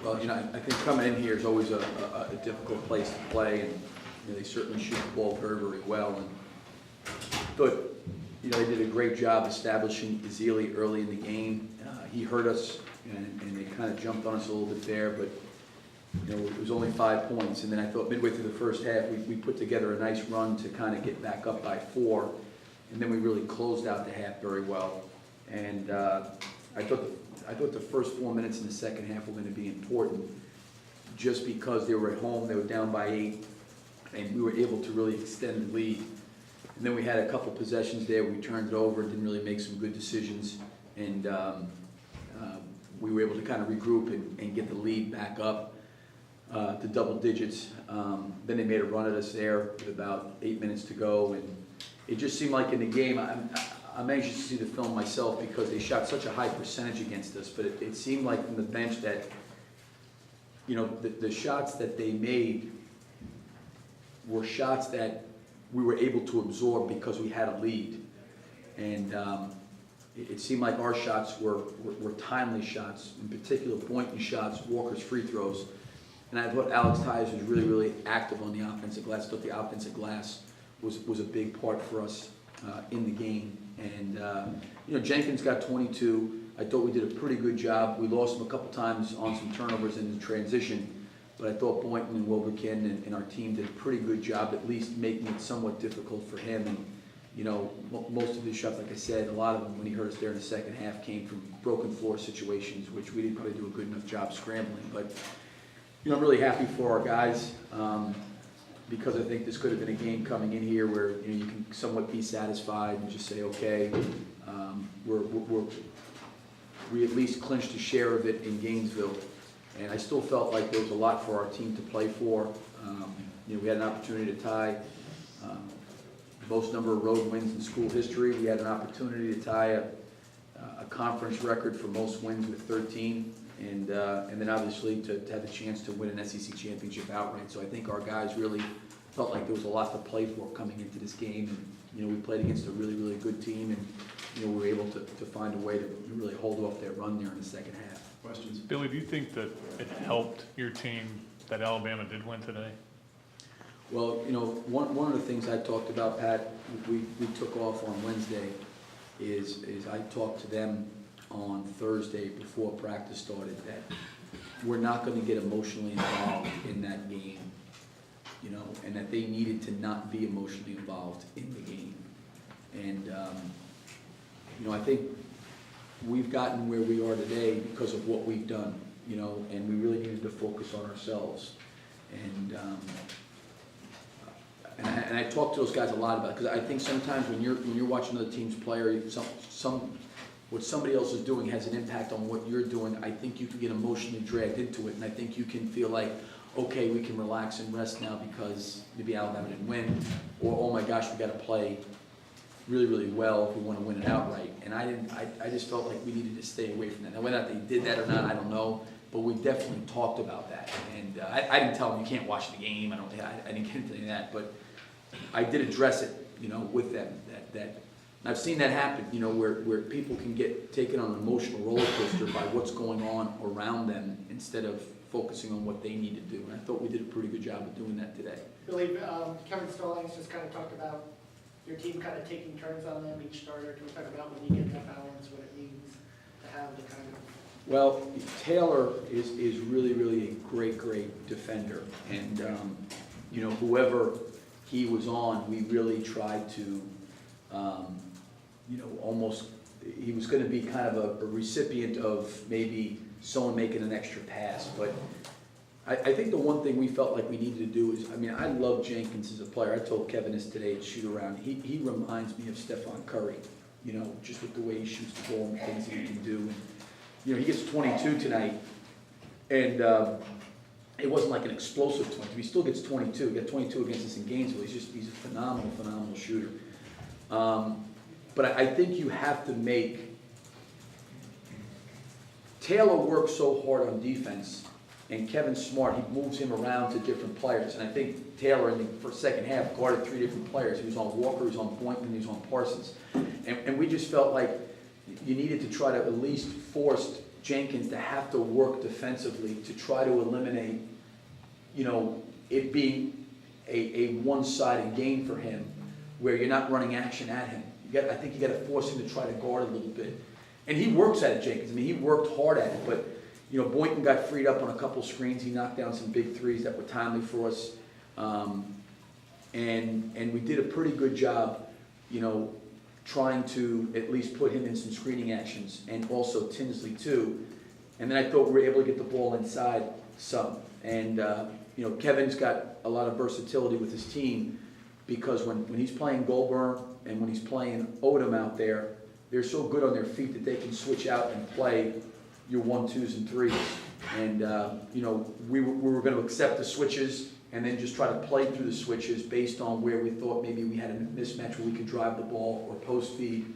Well, I think coming in here is always a difficult place to play, and they certainly shoot the ball very, very well. And but they did a great job establishing Ezeli early in the game. He hurt us, and they kind of jumped on us a little bit there, but it was only 5 points. And then I thought midway through the first half, we put together a nice run to kind of get back up by 4, and then we really closed out the half very well. And I thought the first 4 minutes in the second half were going to be important, just because they were at home, they were down by 8, and we were able to really extend the lead. And then we had a couple possessions there, we turned it over, didn't really make some good decisions, and we were able to kind of regroup and get the lead back up to double digits. Then they made a run at us there with about 8 minutes to go, and it just seemed like in the game, I'm anxious to see the film myself because they shot such a high percentage against us, but it seemed like from the bench that, the shots that they made were shots that we were able to absorb because we had a lead. And it seemed like our shots were timely shots, in particular Boynton shots, Walker's free throws. And I thought Alex Tyus was really, really active on the offensive glass. I thought the offensive glass was a big part for us in the game. And Jenkins got 22. I thought we did a pretty good job. We lost him a couple times on some turnovers in the transition, but I thought Boynton and Wilbekin and our team did a pretty good job, at least making it somewhat difficult for him. And most of his shots, like I said, a lot of them when he hurt us there in the second half came from broken floor situations, which we didn't probably do a good enough job scrambling. But I'm really happy for our guys. Because I think this could have been a game coming in here where you can somewhat be satisfied and just say, okay, we at least clinched a share of it in Gainesville, and I still felt like there was a lot for our team to play for. We had an opportunity to tie most number of road wins in school history. We had an opportunity to tie a conference record for most wins with 13. And then obviously to have the chance to win an SEC championship outright. So I think our guys really felt like there was a lot to play for coming into this game. And we played against a really, really good team, and we were able to find a way to really hold off their run there in the second half. Questions? Billy, do you think that it helped your team that Alabama did win today? Well, one of the things I talked about, Pat, we took off on Wednesday, is I talked to them on Thursday before practice started that we're not going to get emotionally involved in that game, and that they needed to not be emotionally involved in the game. And, I think we've gotten where we are today because of what we've done, and we really needed to focus on ourselves. And I talk to those guys a lot about it, because I think sometimes when you're watching other teams play, or what somebody else is doing has an impact on what you're doing. I think you can get emotionally dragged into it, and I think you can feel like, okay, we can relax and rest now because maybe Alabama didn't win, or oh my gosh, we got to play really, really well if we want to win it outright. And I just felt like we needed to stay away from that. Now, whether or not they did that or not, I don't know, but we definitely talked about that. And I didn't tell them you can't watch the game. I didn't get into any of that, but I did address it, with them. That I've seen that happen, where people can get taken on an emotional roller coaster by what's going on around them instead of focusing on what they need to do. And I thought we did a pretty good job of doing that today. Billy, Kevin Stallings just kind of talked about your team kind of taking turns on them, each starter. Can we talk about when you get that balance, what it means to have the kind of... Well, Taylor is really, really a great, great defender. And, whoever he was on, we really tried to, almost, he was going to be kind of a recipient of maybe someone making an extra pass. But I think the one thing we felt like we needed to do is, I love Jenkins as a player. I told Kevin this today at shoot around. He reminds me of Stephon Curry, just with the way he shoots the ball and things that he can do. And, he gets 22 tonight, and it wasn't like an explosive 22. He still gets 22. He got 22 against us in Gainesville. He's a phenomenal, phenomenal shooter. But I think you have to make Taylor works so hard on defense, and Kevin's smart. He moves him around to different players. And I think Taylor, in the first second half, guarded 3 different players. He was on Walker, he was on Boynton, he was on Parsons. And we just felt like you needed to try to at least force Jenkins to have to work defensively to try to eliminate, you know, it being a one-sided game for him, where you're not running action at him. I think you got to force him to try to guard a little bit. And he works at it, Jenkins. I mean, he worked hard at it, but, you know, Boynton got freed up on a couple screens. He knocked down some big threes that were timely for us. And we did a pretty good job, you know, trying to at least put him in some screening actions, and also Tinsley too. And then I thought we were able to get the ball inside some. And, you know, Kevin's got a lot of versatility with his team, because when he's playing Goldberg and when he's playing Odom out there, they're so good on their feet that they can switch out and play your 1-2s and 3s. And, you know, we were going to accept the switches and then just try to play through the switches based on where we thought maybe we had a mismatch where we could drive the ball or post feed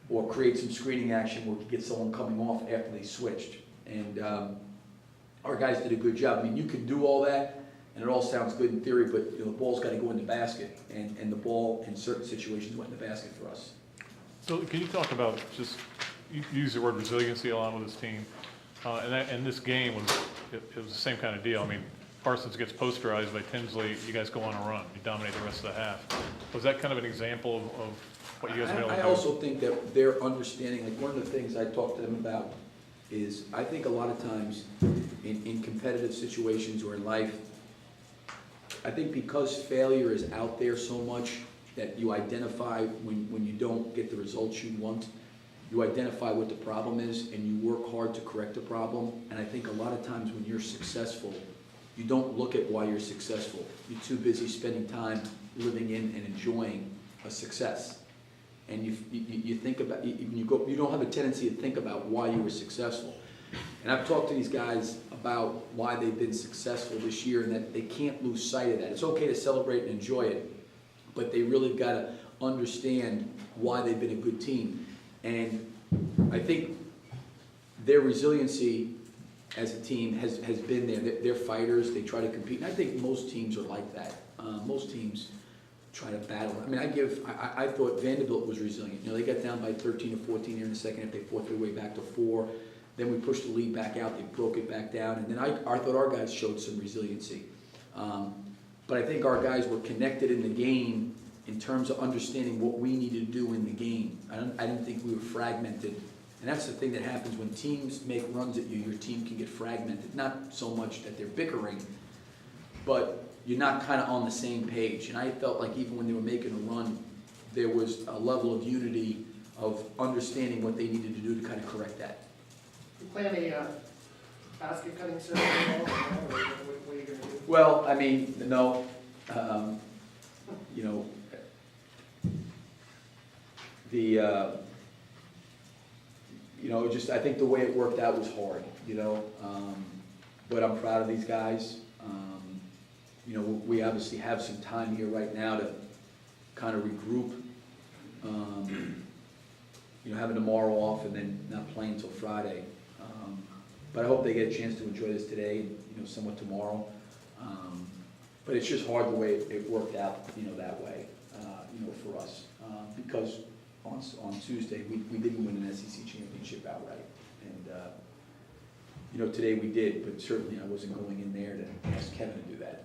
or create some screening action where we could get someone coming off after they switched. And our guys did a good job. I mean, you can do all that, and it all sounds good in theory, but you know, the ball's got to go in the basket, and the ball in certain situations went in the basket for us. So can you talk about just, you use the word resiliency a lot with this team, and this game was the same kind of deal. I mean, Parsons gets posterized by Tinsley, you guys go on a run, you dominate the rest of the half. Was that kind of an example of what you guys have been able to do? I also think that their understanding, like one of the things I talked to them about is, I think a lot of times in competitive situations or in life, I think because failure is out there so much that you identify when you don't get the results you want, you identify what the problem is and you work hard to correct the problem. And I think a lot of times when you're successful, you don't look at why you're successful. You're too busy spending time living in and enjoying a success. And you think about, you don't have a tendency to think about why you were successful. And I've talked to these guys about why they've been successful this year, and that they can't lose sight of that. It's okay to celebrate and enjoy it, but they really got to understand why they've been a good team. And I think their resiliency as a team has been there. They're fighters, they try to compete, and I think most teams are like that. Most teams try to battle. I mean, I thought Vanderbilt was resilient. You know, they got down by 13 or 14 here in the second half. They fought their way back to 4. Then we pushed the lead back out. They broke it back down. And then I thought our guys showed some resiliency. But I think our guys were connected in the game in terms of understanding what we needed to do in the game. I didn't think we were fragmented. And that's the thing that happens when teams make runs at you. Your team can get fragmented. Not so much that they're bickering, but you're not kind of on the same page. And I felt like even when they were making a run, there was a level of unity of understanding what they needed to do to kind of correct that. You plan a basket cutting service at all, or what are you going to do? Well, I mean, no, you know, you know, just I think the way it worked out was hard, you know, but I'm proud of these guys. You know, we obviously have some time here right now to kind of regroup. You know, having tomorrow off and then not playing until Friday. But I hope they get a chance to enjoy this today and, you know, somewhat tomorrow. But it's just hard the way it worked out, you know, that way, you know, for us. Because on Tuesday, we didn't win an SEC championship outright. And, you know, today we did, but certainly I wasn't going in there to ask Kevin to do that.